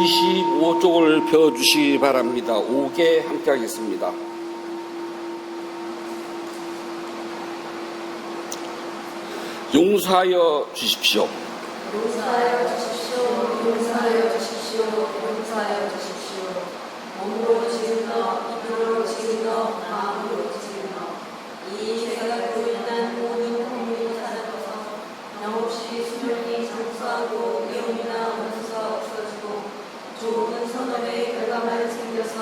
25쪽을 펴주시기 바랍니다. 5개 함께 하겠습니다. 용서하여 주십시오. 용서하여 주십시오. 용서하여 주십시오. 용서하여 주십시오. 몸으로 지은 것, 입으로 지은 것, 마음으로 지은 것, 이 세상으로 인한 모든 공민이 사라져서 영없이 수명이 장수하고 위험이나 원수가 없어지고 좋은 선업의 결과만 생겨서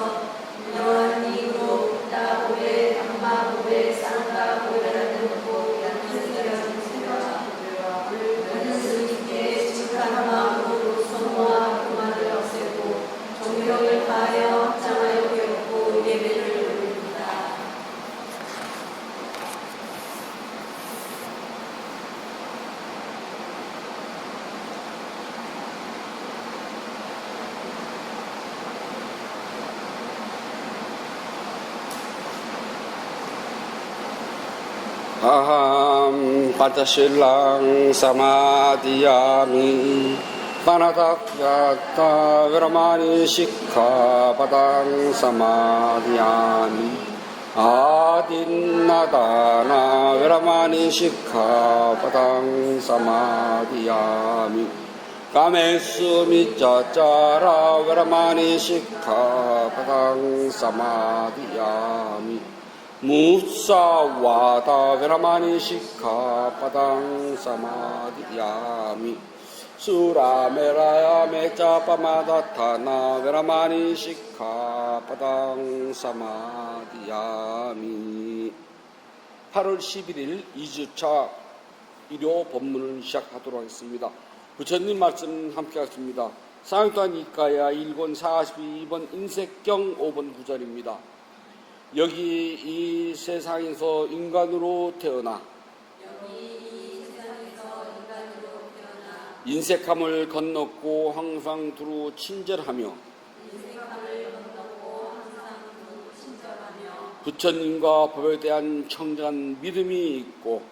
이러한 이유로 나 보배, 당마 보배, 쌍가 보배라는 고 양면이라는 생각을 모든 스님께 직한 마음으로 선호와 교만을 없애고 존경을 다하여 합장하여 배웠고 예배를 올립니다. 아함 파타실랑 사마디야미 파나닥야타 베라마니 시카바당 사마디야미 아딘나다나 베라마니 시카바당 사마디야미 까메스 미짜짜라 베라마니 시카바당 사마디야미 무사와다 베라마니 시카바당 사마디야미 수라메라야 메짜파마다타나 베라마니 시카바당 사마디야미. 8월 11일 2주차 일요 법문을 시작하도록 하겠습니다. 부처님 말씀 함께 하겠습니다. 상유단 이가야 1권 42번 인색경 5번 9절입니다. 여기 이 세상에서 인간으로 태어나 인색함을 건넜고 항상 두루 친절하며 부처님과 법에 대한 청정한 믿음이 있고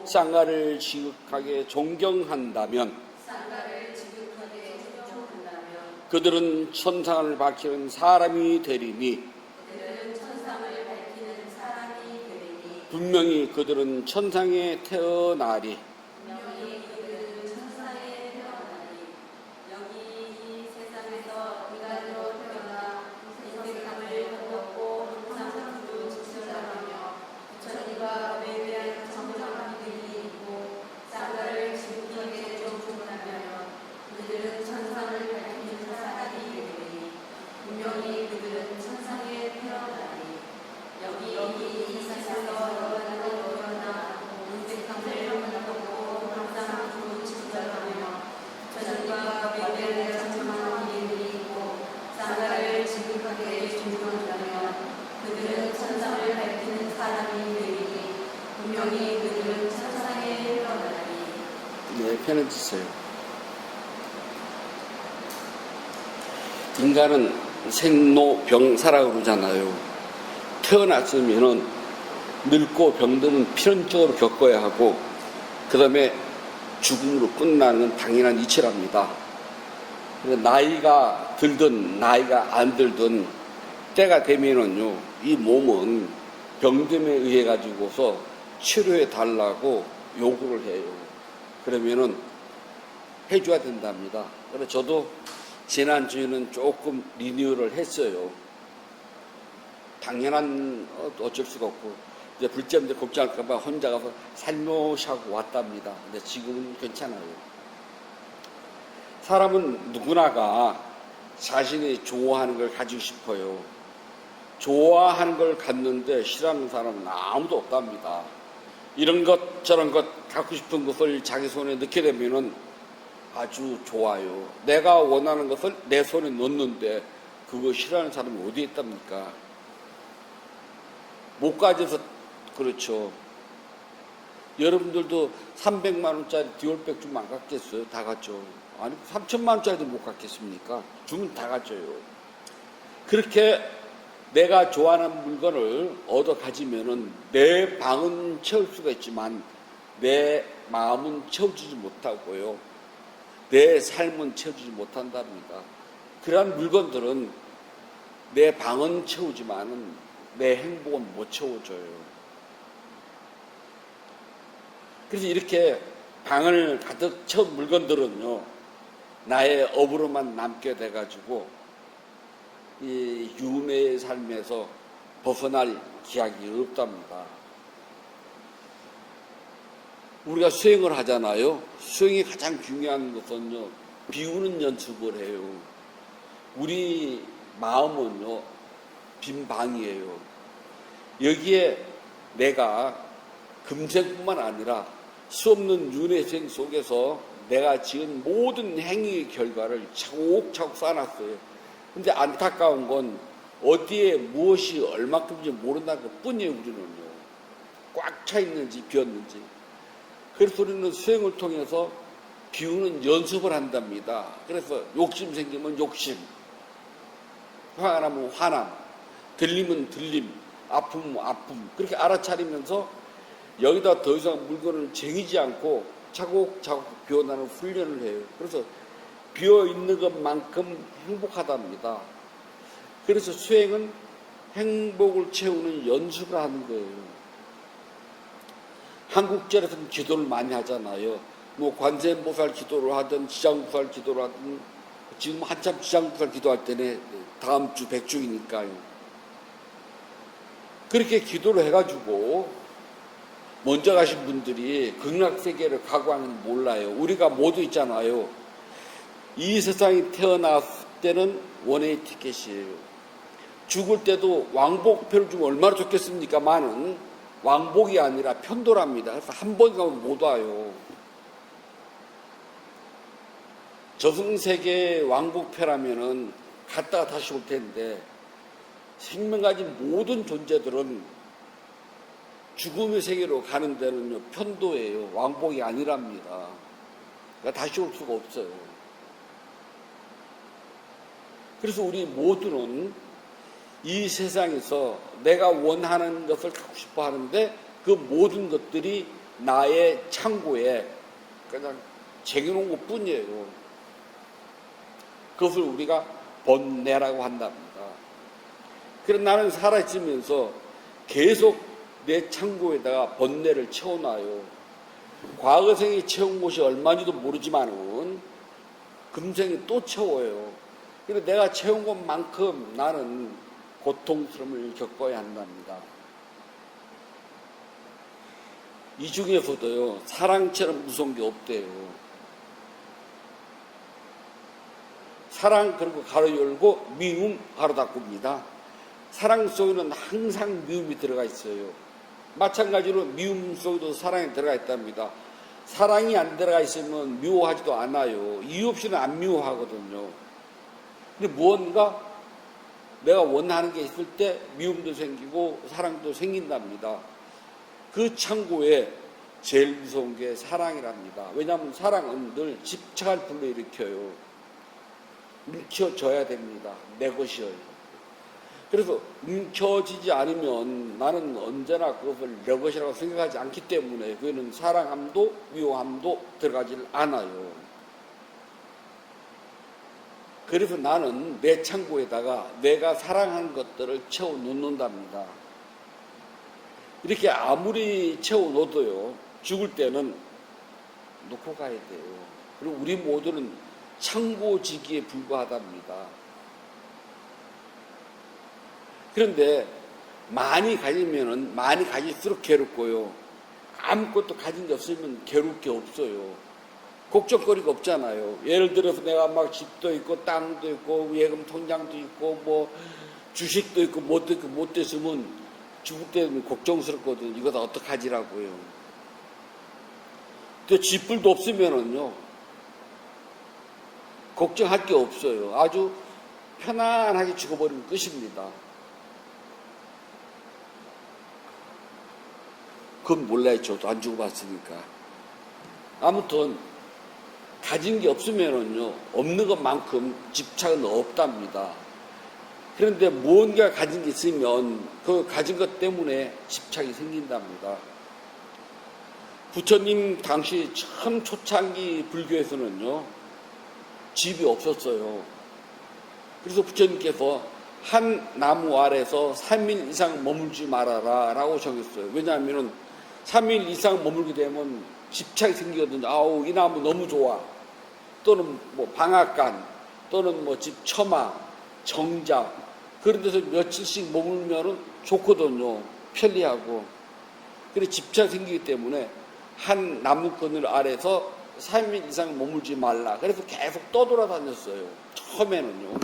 쌍가를 지극하게 존경한다면 그들은 천상을 밝히는 사람이 되리니 분명히 그들은 천상에 태어나리. 네, 편해주세요. 인간은 생로병사라고 그러잖아요. 태어났으면은 늙고 병드는 필연적으로 겪어야 하고 그 다음에 죽음으로 끝나는 건 당연한 이치랍니다. 나이가 들든 나이가 안 들든 때가 되면은요, 이 몸은 병듦에 의해 가지고서 치료해 달라고 요구를 해요. 그러면은 해줘야 된답니다. 그래서 저도 지난주에는 조금 리뉴얼을 했어요. 당연한 어쩔 수가 없고 이제 불자분들 걱정할까봐 혼자 가서 살며시 하고 왔답니다. 근데 지금은 괜찮아요. 사람은 누구나가 자신이 좋아하는 걸 가지고 싶어요. 좋아하는 걸 갖는데 싫어하는 사람은 아무도 없답니다. 이런 것 저런 것 갖고 싶은 것을 자기 손에 넣게 되면은 아주 좋아요. 내가 원하는 것을 내 손에 넣는데 그거 싫어하는 사람이 어디 있답니까? 못 가져서 그렇죠. 여러분들도 300만 원짜리 디올백 주면 안 갖겠어요? 다 갖죠. 아니 3천만 원짜리도 못 갖겠습니까? 주면 다 갖져요. 그렇게 내가 좋아하는 물건을 얻어 가지면은 내 방은 채울 수가 있지만 내 마음은 채워주지 못하고요. 내 삶은 채워주지 못한답니다. 그러한 물건들은 내 방은 채우지만은 내 행복은 못 채워줘요. 그래서 이렇게 방을 가득 채운 물건들은요, 나의 업으로만 남게 돼가지고 이 윤회의 삶에서 벗어날 기약이 없답니다. 우리가 수행을 하잖아요. 수행이 가장 중요한 것은요, 비우는 연습을 해요. 우리 마음은요, 빈 방이에요. 여기에 내가 금생뿐만 아니라 수없는 윤회생 속에서 내가 지은 모든 행위의 결과를 차곡차곡 쌓아놨어요. 근데 안타까운 건 어디에 무엇이 얼마큼인지 모른다는 것 뿐이에요, 우리는요. 꽉 차 있는지 비었는지. 그래서 우리는 수행을 통해서 비우는 연습을 한답니다. 그래서 욕심 생기면 욕심, 화가 나면 화남, 들리면 들림, 아프면 아픔, 그렇게 알아차리면서 여기다 더 이상 물건을 쟁이지 않고 차곡차곡 비워나는 훈련을 해요. 그래서 비어있는 것만큼 행복하답니다. 그래서 수행은 행복을 채우는 연습을 하는 거예요. 한국절에서는 기도를 많이 하잖아요. 뭐 관세음보살 기도를 하든 지장보살 기도를 하든, 지금 한참 지장보살 기도할 때네, 다음 주 백중이니까요. 그렇게 기도를 해가지고 먼저 가신 분들이 극락세계를 각오하는 몰라요. 우리가 모두 있잖아요. 이 세상에 태어났을 때는 원웨이 티켓이에요. 죽을 때도 왕복표를 주면 얼마나 좋겠습니까? 많은 왕복이 아니라 편도랍니다. 그래서 한 번 가면 못 와요. 저승세계 왕복표라면은 갔다가 다시 올 텐데, 생명 가진 모든 존재들은 죽음의 세계로 가는 데는요, 편도예요. 왕복이 아니랍니다. 그러니까 다시 올 수가 없어요. 그래서 우리 모두는 이 세상에서 내가 원하는 것을 갖고 싶어 하는데 그 모든 것들이 나의 창고에 그냥 쟁여놓은 것 뿐이에요. 그것을 우리가 번뇌라고 한답니다. 그래서 나는 살아있으면서 계속 내 창고에다가 번뇌를 채워놔요. 과거생이 채운 곳이 얼마인지도 모르지만은 금생이 또 채워요. 그래서 내가 채운 것만큼 나는 고통스러움을 겪어야 한답니다. 이 중에서도요, 사랑처럼 무서운 게 없대요. 사랑 그리고 가로 열고 미움 가로 닫고입니다. 사랑 속에는 항상 미움이 들어가 있어요. 마찬가지로 미움 속에도 사랑이 들어가 있답니다. 사랑이 안 들어가 있으면 미워하지도 않아요. 이유 없이는 안 미워하거든요. 근데 무언가 내가 원하는 게 있을 때 미움도 생기고 사랑도 생긴답니다. 그 창고에 제일 무서운 게 사랑이랍니다. 왜냐하면 사랑은 늘 집착을 불러일으켜요. 움켜져야 됩니다. 내 것이어요. 그래서 움켜지지 않으면 나는 언제나 그것을 내 것이라고 생각하지 않기 때문에 그거는 사랑함도 미워함도 들어가질 않아요. 그래서 나는 내 창고에다가 내가 사랑하는 것들을 채워놓는답니다. 이렇게 아무리 채워놓어도요, 죽을 때는 놓고 가야 돼요. 그리고 우리 모두는 창고지기에 불과하답니다. 그런데 많이 가지면은 많이 가질수록 괴롭고요. 아무것도 가진 게 없으면 괴로울 게 없어요. 걱정거리가 없잖아요. 예를 들어서 내가 막 집도 있고 땅도 있고 예금 통장도 있고 뭐 주식도 있고 뭣도 있고 못 됐으면 죽을 때는 걱정스럽거든요. 이거 다 어떡하지라고요. 근데 집불도 없으면은요, 걱정할 게 없어요. 아주 편안하게 죽어버리면 끝입니다. 그건 몰라요. 저도 안 죽어봤으니까. 아무튼 가진 게 없으면은요, 없는 것만큼 집착은 없답니다. 그런데 무언가 가진 게 있으면 그 가진 것 때문에 집착이 생긴답니다. 부처님 당시 처음 초창기 불교에서는요, 집이 없었어요. 그래서 부처님께서 한 나무 아래서 3일 이상 머물지 말아라 라고 정했어요. 왜냐하면 3일 이상 머물게 되면 집착이 생기거든요. 아우, 이 나무 너무 좋아. 또는 뭐 방앗간, 또는 뭐 집 처마, 정자, 그런 데서 며칠씩 머물면 좋거든요. 편리하고. 그래서 집착이 생기기 때문에 한 나무그늘 아래서 3일 이상 머물지 말라. 그래서 계속 떠돌아다녔어요. 처음에는요.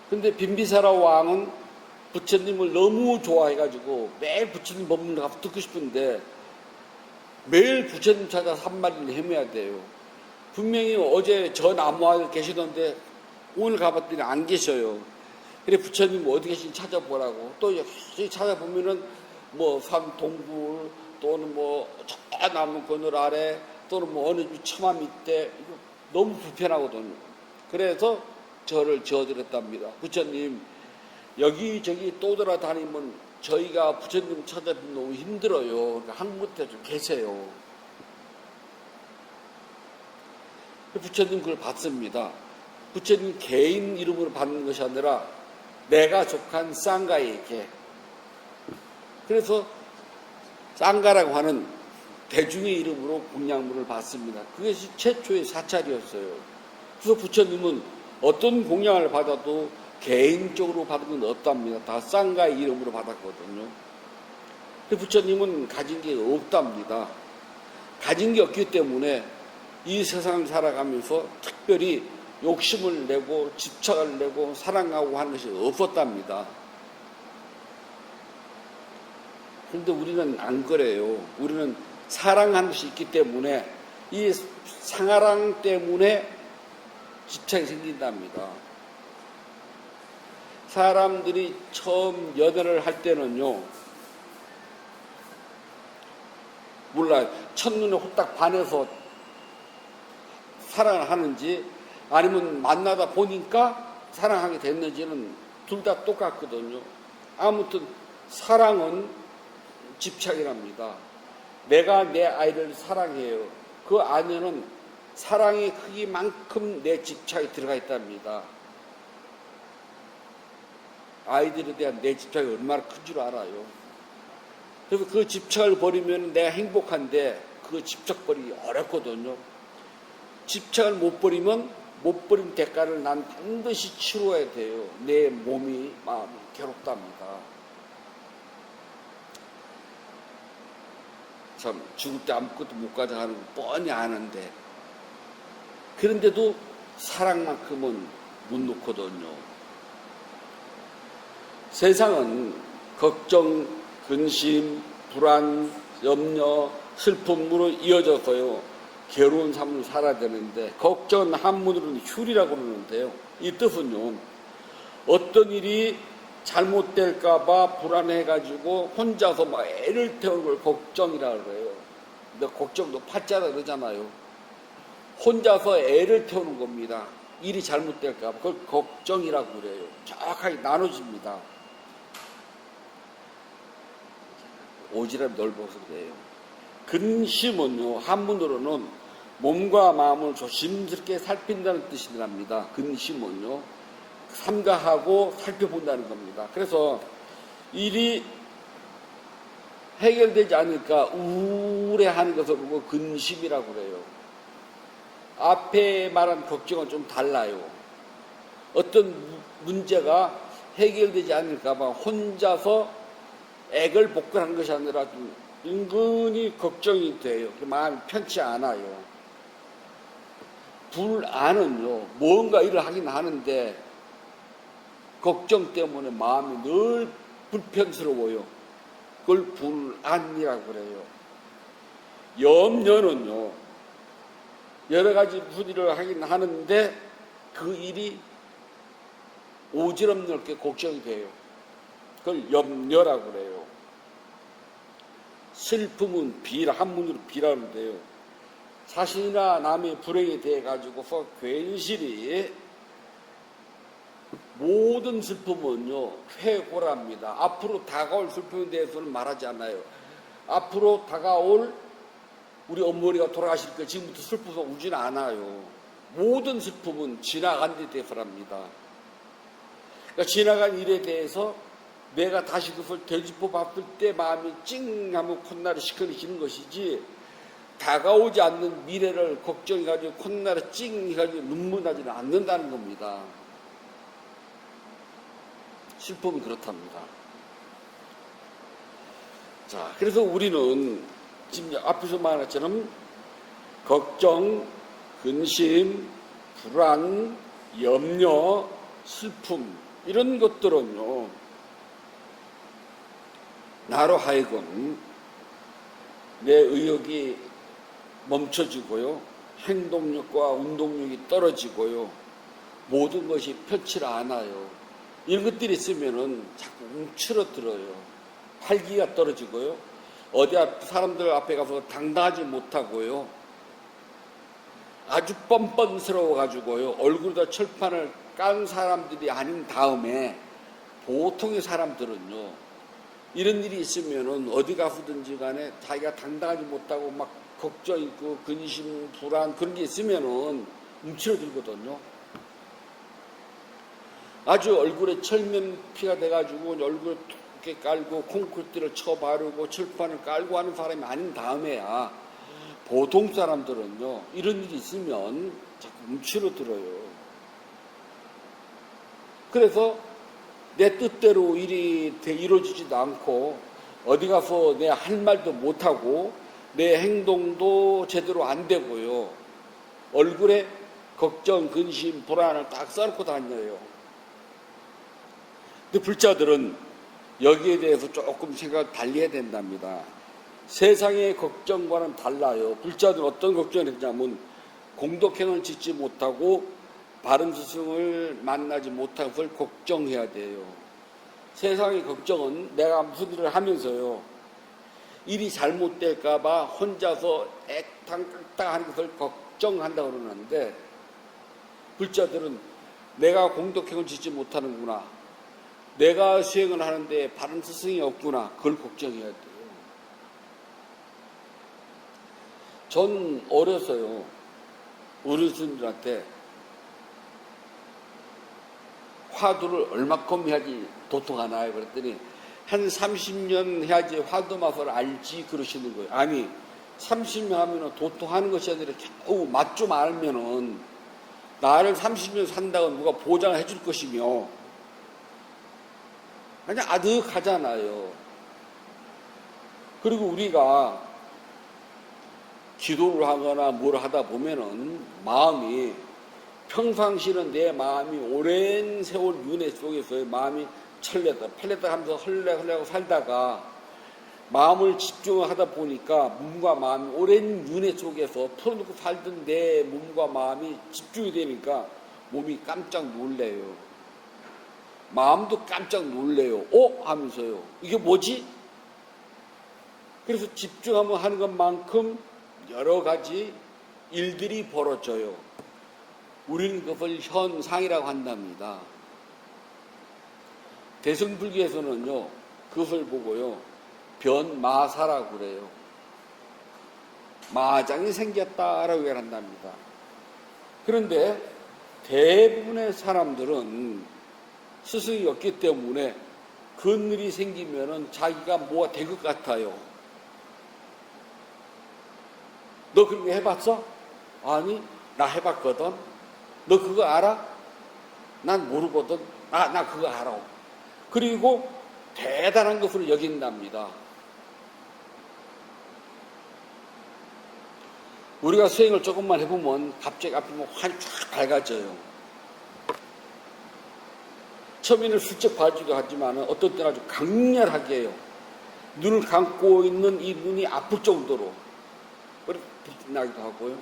근데 빈비사라 왕은 부처님을 너무 좋아해가지고 매일 부처님 머무는 거 가서 듣고 싶은데 매일 부처님 찾아서 한 마리를 헤매야 돼요. 분명히 어제 저 나무에 계시던데 오늘 가봤더니 안 계셔요. 그래 부처님 어디 계신지 찾아보라고. 또 역시 찾아보면은 뭐 산 동굴 또는 뭐 저 나무 그늘 아래 또는 뭐 어느 처마 밑에 이거 너무 불편하거든요. 그래서 저를 지어드렸답니다. 부처님 여기저기 떠돌아다니면 저희가 부처님 찾아뵙기 너무 힘들어요. 그러니까 한 곳에 좀 계세요. 부처님 그걸 받습니다. 부처님 개인 이름으로 받는 것이 아니라 내가 속한 쌍가에게. 그래서 쌍가라고 하는 대중의 이름으로 공양물을 받습니다. 그것이 최초의 사찰이었어요. 그래서 부처님은 어떤 공양을 받아도 개인적으로 받은 건 없답니다. 다 쌍가의 이름으로 받았거든요. 부처님은 가진 게 없답니다. 가진 게 없기 때문에 이 세상을 살아가면서 특별히 욕심을 내고 집착을 내고 사랑하고 하는 것이 없었답니다. 그런데 우리는 안 그래요. 우리는 사랑하는 것이 있기 때문에 이 사랑 때문에 집착이 생긴답니다. 사람들이 처음 연애를 할 때는요, 몰라요. 첫눈에 후딱 반해서 사랑을 하는지 아니면 만나다 보니까 사랑하게 됐는지는 둘 다 똑같거든요. 아무튼 사랑은 집착이랍니다. 내가 내 아이를 사랑해요. 그 안에는 사랑의 크기만큼 내 집착이 들어가 있답니다. 아이들에 대한 내 집착이 얼마나 큰 줄 알아요. 그래서 그 집착을 버리면 내가 행복한데 그 집착 버리기 어렵거든요. 집착을 못 버리면 못 버린 대가를 난 반드시 치러야 돼요. 내 몸이 마음이 괴롭답니다. 참 죽을 때 아무것도 못 가져가는 거 뻔히 아는데 그런데도 사랑만큼은 못 놓거든요. 세상은 걱정, 근심, 불안, 염려, 슬픔으로 이어져서요. 괴로운 삶을 살아야 되는데 걱정은 한문으로는 휴리라고 그러는데요. 이 뜻은요. 어떤 일이 잘못될까봐 불안해가지고 혼자서 막 애를 태우는 걸 걱정이라고 그래요. 근데 걱정도 팔자라 그러잖아요. 혼자서 애를 태우는 겁니다. 일이 잘못될까봐 그걸 걱정이라고 그래요. 정확하게 나눠집니다. 오지랖 넓어서 그래요. 근심은요, 한문으로는 몸과 마음을 조심스럽게 살핀다는 뜻이랍니다. 근심은요, 삼가하고 살펴본다는 겁니다. 그래서 일이 해결되지 않으니까 우울해하는 것을 보고 근심이라고 그래요. 앞에 말한 걱정은 좀 달라요. 어떤 문제가 해결되지 않을까봐 혼자서 액을 복근하는 것이 아니라 좀 은근히 걱정이 돼요. 마음이 편치 않아요. 불안은요, 뭔가 일을 하긴 하는데 걱정 때문에 마음이 늘 불편스러워요. 그걸 불안이라고 그래요. 염려는요, 여러 가지 무슨 일을 하긴 하는데 그 일이 오지랖 넓게 걱정이 돼요. 그걸 염려라고 그래요. 슬픔은 비라, 한문으로 비라는데요. 자신이나 남의 불행에 대해 가지고서 괜시리 모든 슬픔은요, 회고랍니다. 앞으로 다가올 슬픔에 대해서는 말하지 않아요. 앞으로 다가올 우리 어머니가 돌아가실 거 지금부터 슬퍼서 우진 않아요. 모든 슬픔은 지나간 데 대해서랍니다. 그러니까 지나간 일에 대해서 내가 다시 그것을 되짚어 봤을 때 마음이 찡하면 콧날이 시큰해지는 것이지, 다가오지 않는 미래를 걱정해가지고 콧날이 찡해가지고 눈물 나지는 않는다는 겁니다. 슬픔은 그렇답니다. 자, 그래서 우리는 지금 앞에서 말한 것처럼 걱정, 근심, 불안, 염려, 슬픔, 이런 것들은요, 나로 하여금 내 의욕이 멈춰지고요, 행동력과 운동력이 떨어지고요, 모든 것이 편치를 않아요. 이런 것들이 있으면은 자꾸 움츠러들어요. 활기가 떨어지고요, 어디 사람들 앞에 가서 당당하지 못하고요, 아주 뻔뻔스러워 가지고요, 얼굴에다 철판을 깐 사람들이 아닌 다음에 보통의 사람들은요, 이런 일이 있으면은 어디 가서든지 간에 자기가 당당하지 못하고 막 걱정 있고 근심, 불안 그런 게 있으면은 움츠러들거든요. 아주 얼굴에 철면피가 돼가지고 얼굴에 이렇게 깔고 콘크리트를 쳐 바르고 철판을 깔고 하는 사람이 아닌 다음에야 보통 사람들은요, 이런 일이 있으면 자꾸 움츠러들어요. 그래서 내 뜻대로 일이 이루어지지도 않고 어디 가서 내 할 말도 못하고 내 행동도 제대로 안 되고요, 얼굴에 걱정, 근심, 불안을 딱 써놓고 다녀요. 근데 불자들은 여기에 대해서 조금 생각을 달리 해야 된답니다. 세상의 걱정과는 달라요. 불자들은 어떤 걱정을 했냐면 공덕행을 짓지 못하고 바른 스승을 만나지 못한 것을 걱정해야 돼요. 세상의 걱정은 내가 무슨 일을 하면서요, 일이 잘못될까봐 혼자서 액탕깍딱 하는 것을 걱정한다고 그러는데, 불자들은 내가 공덕행을 짓지 못하는구나, 내가 수행을 하는데 바른 스승이 없구나, 그걸 걱정해야 돼요. 전 어려서요, 어르신들한테 화두를 얼마큼 해야지 도통하나요? 그랬더니 한 30년 해야지 화두 맛을 알지 그러시는 거예요. 아니, 30년 하면은 도통하는 것이 아니라 겨우 맛 좀 알면은 나를 30년 산다고 누가 보장해 줄 것이며, 그냥 아득하잖아요. 그리고 우리가 기도를 하거나 뭘 하다 보면은 마음이, 평상시는 내 마음이 오랜 세월 윤회 속에서 마음이 철렸다 팔렸다 하면서 헐레헐레하고 살다가 마음을 집중하다 보니까 몸과 마음이 오랜 윤회 속에서 풀어놓고 살던 내 몸과 마음이 집중이 되니까 몸이 깜짝 놀래요. 마음도 깜짝 놀래요. 하면서요. 이게 뭐지? 그래서 집중하면 하는 것만큼 여러 가지 일들이 벌어져요. 우리는 그것을 현상이라고 한답니다. 대승불교에서는요, 그것을 보고요, 변마사라고 그래요. 마장이 생겼다라고 얘기한답니다. 그런데 대부분의 사람들은 스승이 없기 때문에 그늘이 생기면은 자기가 뭐가 될 것 같아요. 너 그런 거 해봤어? 아니, 나 해봤거든. 너 그거 알아? 난 모르거든. 나 그거 알아. 그리고 대단한 것으로 여긴답니다. 우리가 수행을 조금만 해보면 갑자기 앞이 환히 쫙 밝아져요. 처음에는 슬쩍 봐주기도 하지만 어떤 때는 아주 강렬하게 해요. 눈을 감고 있는 이 눈이 아플 정도로 그렇게 빛나기도 하고요.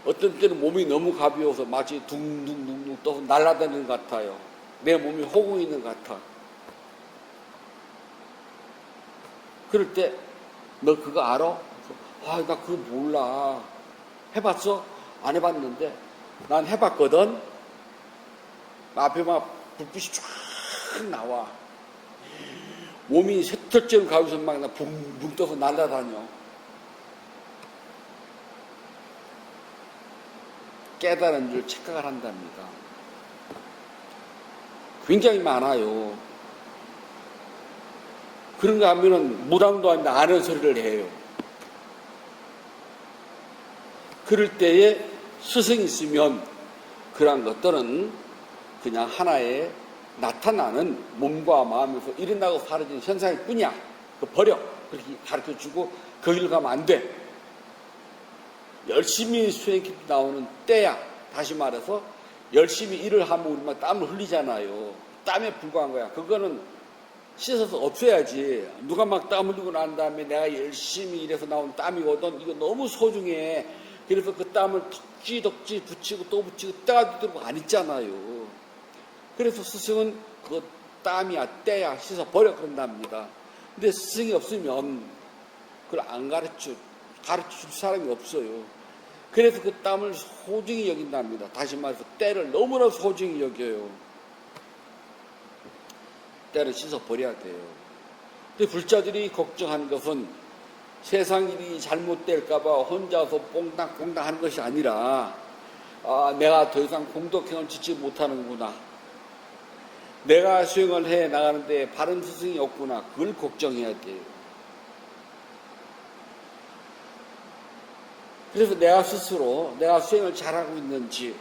어떤 때는 몸이 너무 가벼워서 마치 둥둥둥둥 떠서 날아다니는 것 같아요. 내 몸이 호구 있는 것 같아. 그럴 때 너 그거 알아? 나 그거 몰라. 해봤어? 안 해봤는데 난 해봤거든. 앞에 막 불빛이 쫙 나와. 몸이 쇠털처럼 가면서 막 붕붕 떠서 날아다녀. 깨달은 줄 착각을 한답니다. 굉장히 많아요. 그런가 하면은 무당도 아닌데 아는 소리를 해요. 그럴 때에 스승이 있으면 그러한 것들은 그냥 하나의 나타나는 몸과 마음에서 일어나고 사라지는 현상일 뿐이야. 버려. 그렇게 가르쳐주고 거기를 가면 안 돼. 열심히 수행기 나오는 때야. 다시 말해서 열심히 일을 하면 우리만 땀을 흘리잖아요. 땀에 불과한 거야. 그거는 씻어서 없애야지. 누가 막 땀 흘리고 난 다음에 내가 열심히 일해서 나온 땀이거든. 이거 너무 소중해. 그래서 그 땀을 덕지 붙이고 또 붙이고 때가 들고 안 있잖아요. 그래서 스승은 그 땀이야 때야 씻어 버려 그런답니다. 근데 스승이 없으면 그걸 안 가르쳐줄 사람이 없어요. 그래서 그 땀을 소중히 여긴답니다. 다시 말해서 때를 너무나 소중히 여겨요. 때를 씻어 버려야 돼요. 근데 불자들이 걱정하는 것은 세상 일이 잘못될까봐 혼자서 뽕당뽕당 하는 것이 아니라 내가 더 이상 공덕행을 짓지 못하는구나. 내가 수행을 해 나가는데 바른 스승이 없구나. 그걸 걱정해야 돼요. 그래서 내가 스스로 내가 수행을 잘하고 있는지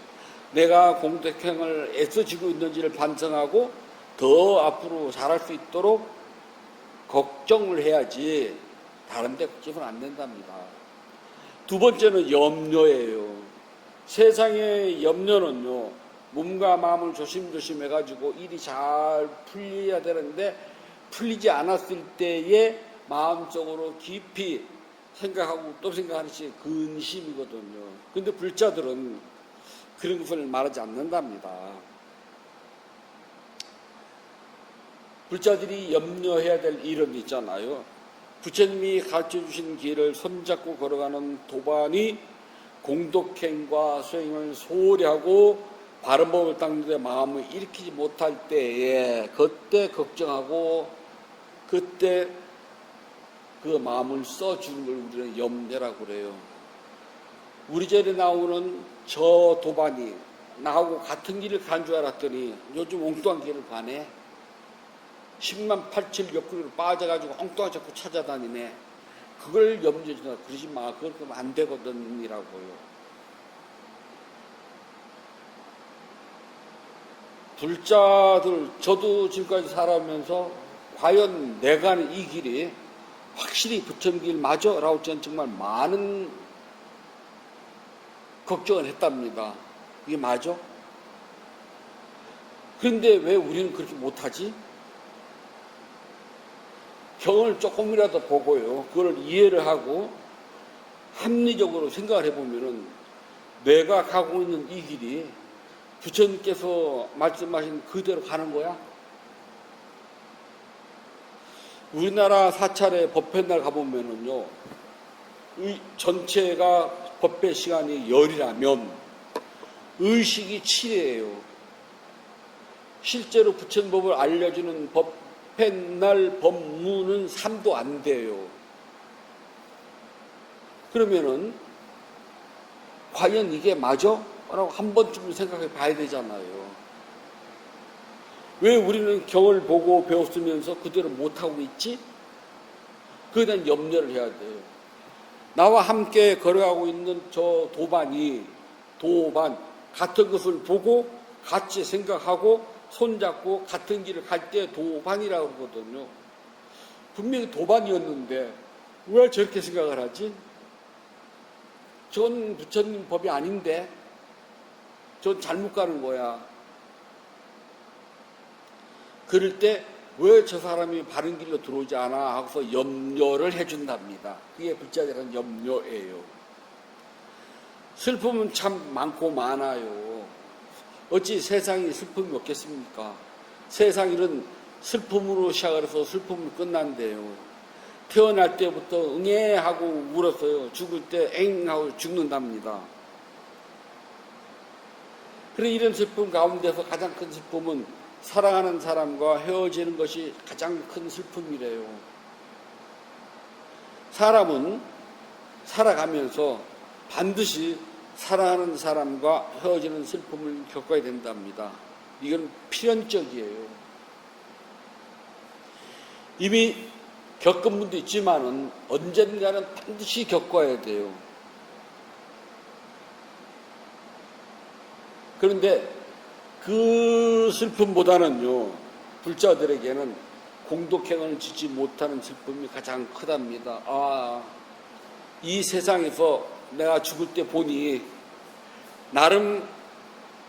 내가 공덕행을 애써지고 있는지를 반성하고 더 앞으로 잘할 수 있도록 걱정을 해야지 다른 데 걱정은 안 된답니다. 두 번째는 염려예요. 세상의 염려는요, 몸과 마음을 조심조심 해가지고 일이 잘 풀려야 되는데 풀리지 않았을 때에 마음속으로 깊이 생각하고 또 생각하는 것이 근심이거든요. 근데 불자들은 그런 것을 말하지 않는답니다. 불자들이 염려해야 될 일은 있잖아요. 부처님이 가르쳐주신 길을 손잡고 걸어가는 도반이 공덕행과 수행을 소홀히 하고 바른 법을 닦는 데 마음을 일으키지 못할 때에 그때 걱정하고 그때 그 마음을 써주는 걸 우리는 염려라고 그래요. 우리 절에 나오는 저 도반이 나하고 같은 길을 간 줄 알았더니 요즘 엉뚱한 길을 가네. 10만 8천 옆구리로 빠져가지고 엉뚱한 자꾸 찾아다니네. 그걸 염려해준다. 그러지 마. 그걸 그러면 안 되거든. 이라고요. 불자들, 저도 지금까지 살아오면서 과연 내가 하는 이 길이 확실히 부처님 길 맞아? 라고 저는 정말 많은 걱정을 했답니다. 이게 맞아? 그런데 왜 우리는 그렇게 못하지? 경을 조금이라도 보고요. 그걸 이해를 하고 합리적으로 생각을 해보면은 내가 가고 있는 이 길이 부처님께서 말씀하신 그대로 가는 거야? 우리나라 사찰의 법회날 가보면은요, 이 전체가 법회 시간이 열이라면 의식이 7이에요. 실제로 부처님 법을 알려주는 법회날 법문은 3도 안 돼요. 그러면은 과연 이게 맞아? 라고 한 번쯤 생각해 봐야 되잖아요. 왜 우리는 경을 보고 배웠으면서 그대로 못하고 있지? 그에 대한 염려를 해야 돼요. 나와 함께 걸어가고 있는 저 도반, 같은 것을 보고 같이 생각하고 손잡고 같은 길을 갈 때 도반이라고 그러거든요. 분명히 도반이었는데 왜 저렇게 생각을 하지? 전 부처님 법이 아닌데 전 잘못 가는 거야. 그럴 때 왜 저 사람이 바른 길로 들어오지 않아 하고서 염려를 해준답니다. 그게 불자들은 염려예요. 슬픔은 참 많고 많아요. 어찌 세상이 슬픔이 없겠습니까? 세상 일은 슬픔으로 시작을 해서 슬픔으로 끝난대요. 태어날 때부터 응애 하고 울었어요. 죽을 때 엥 하고 죽는답니다. 그래 이런 슬픔 가운데서 가장 큰 슬픔은 사랑하는 사람과 헤어지는 것이 가장 큰 슬픔이래요. 사람은 살아가면서 반드시 사랑하는 사람과 헤어지는 슬픔을 겪어야 된답니다. 이건 필연적이에요. 이미 겪은 분도 있지만은 언젠가는 반드시 겪어야 돼요. 그런데 그 슬픔보다는요, 불자들에게는 공덕행을 짓지 못하는 슬픔이 가장 크답니다. 이 세상에서 내가 죽을 때 보니 나름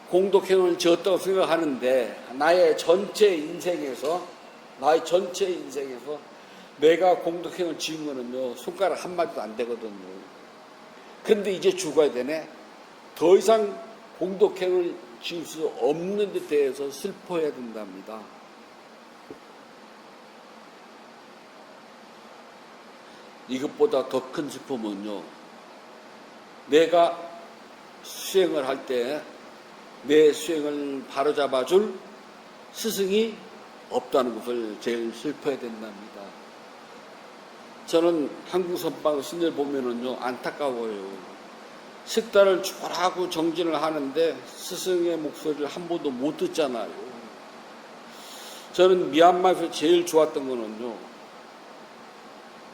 공덕행을 지었다고 생각하는데 나의 전체 인생에서 내가 공덕행을 지은 거는요, 손가락 한마디도 안 되거든요. 그런데 이제 죽어야 되네. 더 이상 공덕행을 지을 수 없는 데 대해서 슬퍼해야 된답니다. 이것보다 더 큰 슬픔은요, 내가 수행을 할 때 내 수행을 바로잡아줄 스승이 없다는 것을 제일 슬퍼해야 된답니다. 저는 한국 선방 스님들 보면은요, 안타까워요. 식단을 죽어라고 정진을 하는데 스승의 목소리를 한 번도 못 듣잖아요. 저는 미얀마에서 제일 좋았던 거는요,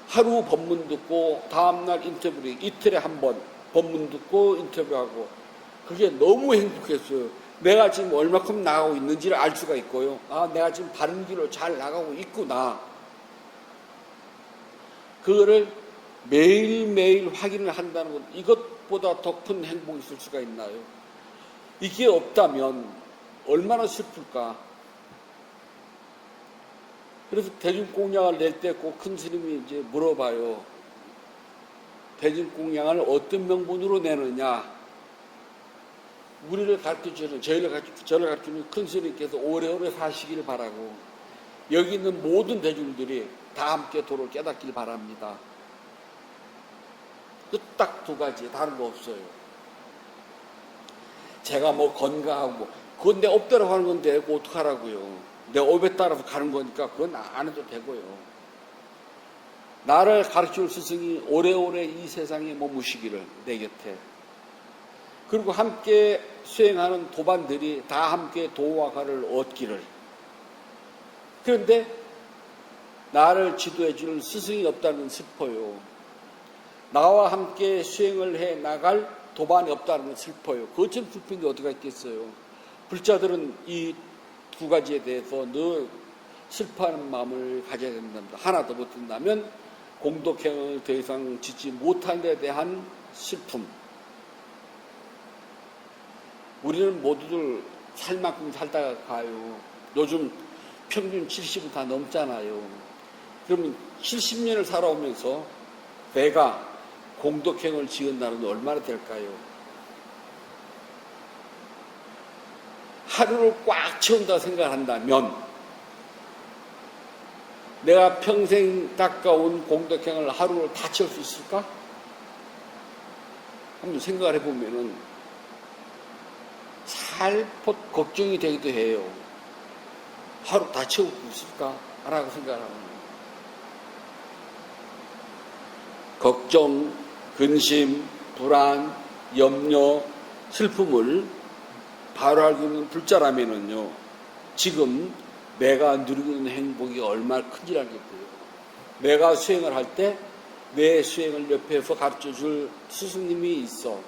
하루 법문 듣고 다음날 인터뷰를 이틀에 한 번 법문 듣고 인터뷰하고, 그게 너무 행복했어요. 내가 지금 얼마큼 나가고 있는지를 알 수가 있고요. 내가 지금 바른 길로 잘 나가고 있구나. 그거를 매일매일 확인을 한다는 것, 이것보다 더 큰 행복이 있을 수가 있나요? 이게 없다면 얼마나 슬플까? 그래서 대중공양을 낼 때 꼭 큰 스님이 이제 물어봐요. 대중공양을 어떤 명분으로 내느냐? 우리를 가르쳐주는, 저를 가르쳐주는 큰 스님께서 오래오래 사시길 바라고, 여기 있는 모든 대중들이 다 함께 도를 깨닫길 바랍니다. 딱 두 가지, 다른 거 없어요. 제가 뭐 건강하고, 그건 내 업대로 하는 건데, 그거 어떡하라고요. 내 업에 따라서 가는 거니까 그건 안 해도 되고요. 나를 가르쳐줄 스승이 오래오래 이 세상에 머무시기를, 내 곁에. 그리고 함께 수행하는 도반들이 다 함께 도와 가를 얻기를. 그런데 나를 지도해 줄 스승이 없다는 슬퍼요. 나와 함께 수행을 해 나갈 도반이 없다는 건 슬퍼요. 그것처럼 슬픈 게 어디가 있겠어요. 불자들은 이 두 가지에 대해서 늘 슬퍼하는 마음을 가져야 된답니다. 하나 더 붙든다면 공덕행을 더 이상 짓지 못한 데 대한 슬픔. 우리는 모두들 살 만큼 살다가 가요. 요즘 평균 70은 다 넘잖아요. 그러면 70년을 살아오면서 내가 공덕행을 지은 날은 얼마나 될까요? 하루를 꽉 채운다 생각한다면 내가 평생 닦아온 공덕행을 하루를 다 채울 수 있을까? 한번 생각을 해보면은 살포 걱정이 되기도 해요. 하루 다 채울 수 있을까? 라고 생각을 합니다. 걱정, 근심, 불안, 염려, 슬픔을 바로 알고 있는 불자라면은요, 지금 내가 누리고 있는 행복이 얼마나 큰지 알겠고요. 내가 수행을 할 때 내 수행을 옆에서 가르쳐 줄 스승님이 있어.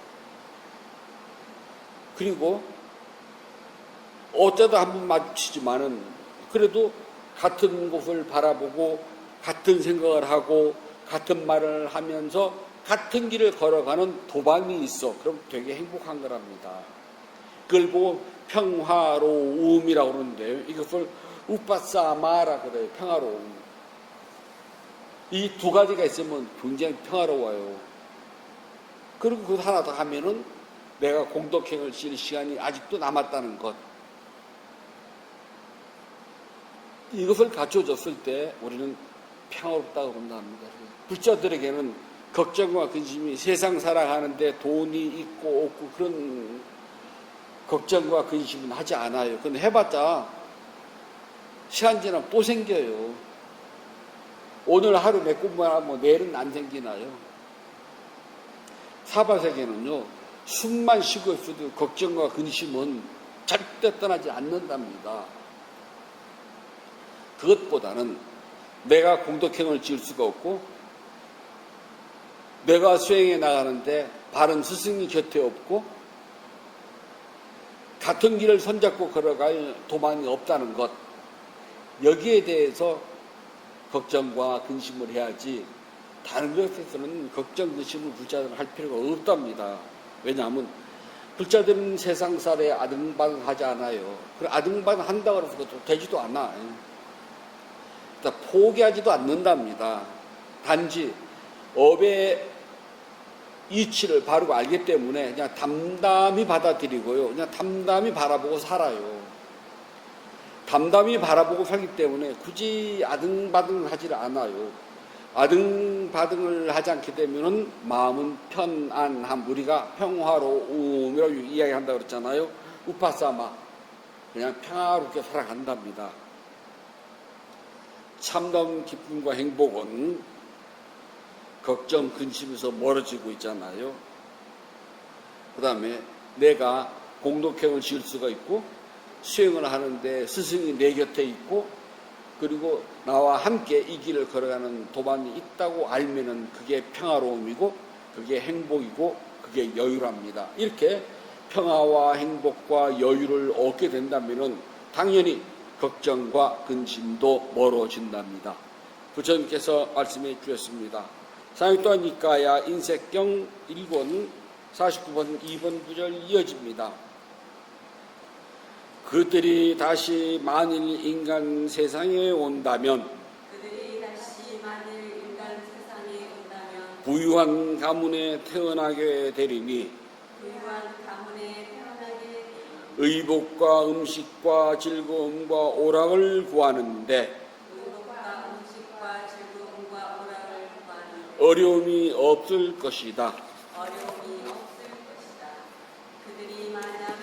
그리고 어쩌다 한번 마주치지만은 그래도 같은 곳을 바라보고 같은 생각을 하고 같은 말을 하면서 같은 길을 걸어가는 도반이 있어. 그럼 되게 행복한 거랍니다. 그걸 보고 평화로움이라고 그러는데요. 이것을 우빠사마라 그래요. 평화로움. 이 두 가지가 있으면 굉장히 평화로워요. 그리고 그거 하나 더 하면은 내가 공덕행을 지을 시간이 아직도 남았다는 것. 이것을 갖춰줬을 때 우리는 평화롭다고 본답니다. 불자들에게는 걱정과 근심이 세상 살아가는데 돈이 있고 없고 그런 걱정과 근심은 하지 않아요. 근데 해봤자 시간 지나면 또 생겨요. 오늘 하루 메꾸면 하면 내일은 안 생기나요? 사바세계는요, 숨만 쉬고 있어도 걱정과 근심은 절대 떠나지 않는답니다. 그것보다는 내가 공덕행을 지을 수가 없고 내가 수행해 나가는데 바른 스승이 곁에 없고 같은 길을 손잡고 걸어갈 도만이 없다는 것, 여기에 대해서 걱정과 근심을 해야지 다른 것에서는 걱정, 근심을 불자들은 할 필요가 없답니다. 왜냐하면 불자들은 세상살에 아등바등하지 않아요. 아등바등한다고 해서 그것도 되지도 않아. 포기하지도 않는답니다. 단지 업의 이치를 바르고 알기 때문에 그냥 담담히 받아들이고요. 그냥 담담히 바라보고 살아요. 담담히 바라보고 살기 때문에 굳이 아등바등하지 않아요. 아등바등을 하지 않게 되면은 마음은 편안함, 우리가 평화로움이라고 이야기한다고 그랬잖아요. 우파사마, 그냥 평화롭게 살아간답니다. 참다운 기쁨과 행복은 걱정, 근심에서 멀어지고 있잖아요. 그 다음에 내가 공덕행을 지을 수가 있고 수행을 하는데 스승이 내 곁에 있고 그리고 나와 함께 이 길을 걸어가는 도반이 있다고 알면은 그게 평화로움이고 그게 행복이고 그게 여유랍니다. 이렇게 평화와 행복과 여유를 얻게 된다면은 당연히 걱정과 근심도 멀어진답니다. 부처님께서 말씀해 주셨습니다. 상익도와 니까야 인색경 1권 49번 2번 구절 이어집니다. 그들이 다시 만일 인간 세상에 온다면 부유한 가문에 태어나게 되리니 의복과 음식과 즐거움과 오락을 구하는데 어려움이 없을 것이다. 그들이 만약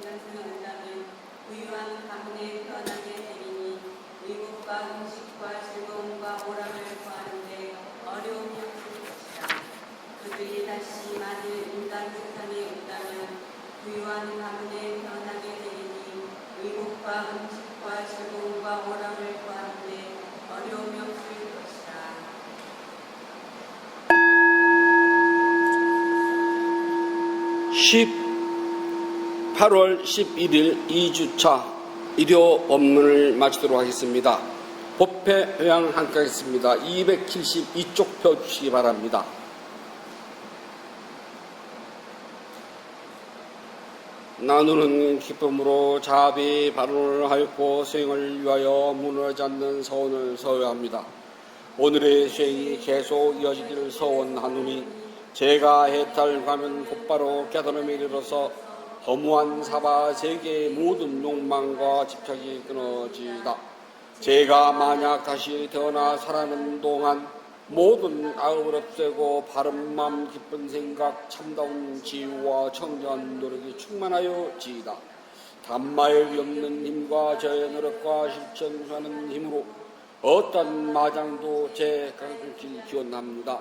인간성에 온다면 부유한 가문에 태어나게 되리니 의복과 음식과 즐거움과 오락을 구하는데 어려움이 없을 것이다. 그들이 다시 만일 인간 세상에 온다면 부유한 가문에 태어나게 되리니 의복과 음식과 즐거움과 오락을 구하는데 어려움이 없을 것이다. 8월 11일 2주차 일요 법문을 마치도록 하겠습니다. 법회 회양 함께 하겠습니다. 272쪽 펴주시기 바랍니다. 나누는 기쁨으로 자비 발언을 하였고 수행을 위하여 무너지지 않는 서원을 서여합니다. 오늘의 수행이 계속 이어지기를 서원하노니 제가 해탈하면 곧바로 깨달음에 이르러서 허무한 사바 세계의 모든 욕망과 집착이 끊어지다. 제가 만약 다시 태어나 살아가는 동안 모든 악을 없애고 바른 마음 기쁜 생각 참다운 지혜와 청정한 노력이 충만하여 지이다. 단마의 없는 힘과 저의 노력과 실천하는 힘으로 어떤 마장도 제 강중길 기원합니다.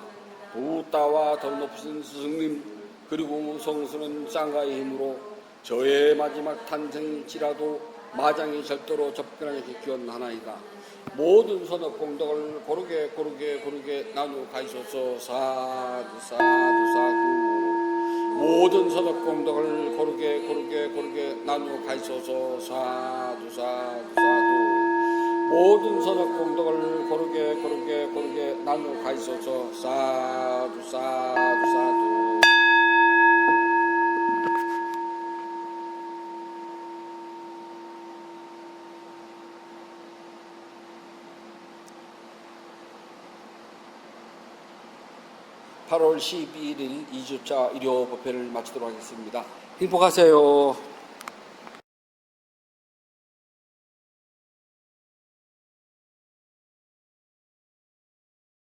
부따와 더 높으신 스승님 그리고 성스러운 쌍가의 힘으로 저의 마지막 탄생일지라도 마장이 절대로 접근하지 기원하나이다. 모든 선업 공덕을 고르게 나누어 가시소서. 사두 사두 사두. 모든 선업 공덕을 고르게 나누어 가시소서. 사두 사두 사두. 모든 선업 공덕을 고르게 나누어 가시소서. 사두 사두 사두. 8월 12일 2주차 일요 법회를 마치도록 하겠습니다. 행복하세요.